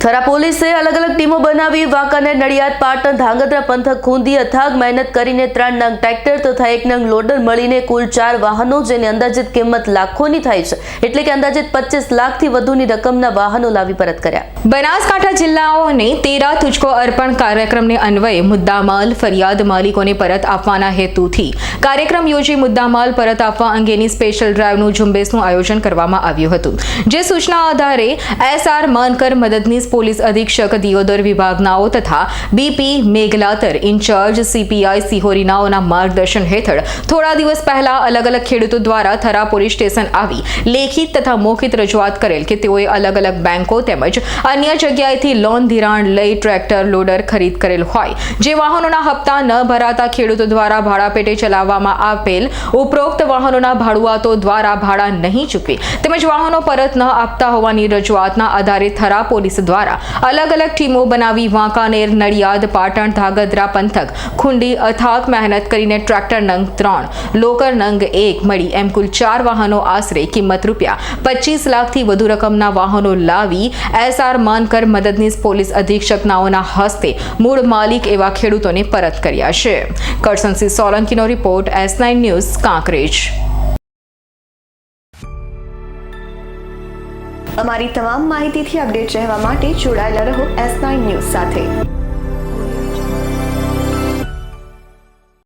થરા પોલીસે અલગ અલગ ટીમો બનાવી વાંકાનેર, નડિયાદ, પાટણ, ધાંગધ્રા પંથક ખૂંદી અથાગ મહેનત કરીને 3 નંગ ટ્રેક્ટર તથા 1 નંગ લોડર મળીને કુલ 4 વાહનો, જેની અંદાજિત કિંમત લાખોની થાય છે, એટલે કે અંદાજિત 25 લાખથી વધુની રકમના વાહનો લાવી પરત કર્યા। બનાસકાંઠા જિલ્લાઓને 13 તુજકો અર્પણ કાર્યક્રમને અન્વયે મુદ્દામાલ ફરિયાદ માલિકોને પરત આપવાના હેતુથી કાર્યક્રમ યોજી મુદ્દામાલ પરત આપવા અંગેની સ્પેશિયલ ડ્રાઈવનું ઝુંબેશનું આયોજન કરવામાં આવ્યું હતું, જે સૂચના આધારે SR માનકર મદદનીશ પોલીસ અધિક્ષક દિયોદર વિભાગનાઓ તથા BP મેઘલાતર ઇન્ચાર્જ CPI સિહોરીનાઓના માર્ગદર્શન હેઠળ થોડા દિવસ પહેલા અલગ અલગ ખેડૂતો દ્વારા થરા પોલીસ સ્ટેશન આવી લેખિત તથા મૌખિક રજૂઆત કરેલ કે તેઓએ અલગ અલગ બેંકો તેમજ અન્ય જગ્યાએથી લોન ધિરાણ લઈ ટ્રેક્ટર લોડર ખરીદ કરેલ હોય, જે વાહનોના હપ્તા ન ભરાતા ખેડૂતો દ્વારા ભાડા પેટે ચલાવવામાં આપેલ ઉપરોક્ત વાહનોના ભાડુઆતો દ્વારા ભાડા નહીં ચૂકવી તેમજ વાહનો પરત ન આપતા હોવાની રજૂઆતના આધારે થરા પોલીસ દ્વારા અલગ અલગ ટીમો બનાવી વાંકાનેર, નડિયાદ, પાટણ, ધાંગધ્રા પંથક ખૂંડી અથાગ મહેનત કરીને ટ્રેક્ટર નંગ 3, લોકર નંગ 1 મળી એમ કુલ 4 વાહનો આશરે કિંમત ₹25 લાખથી વધુ રકમના વાહનો લાવી SR માનકર મદદનીશ પોલીસ અધિક્ષકનાઓના હસ્તે મૂળ માલિક એવા ખેડૂતોને પરત કર્યા છે। કરસનસિંહ સોલંકીનો રિપોર્ટ, S9 ન્યૂઝ, કાંકરેજ। અમારી તમામ માહિતીથી અપડેટ રહેવા માટે જોડાયેલા રહો S9 ન્યૂઝ સાથે।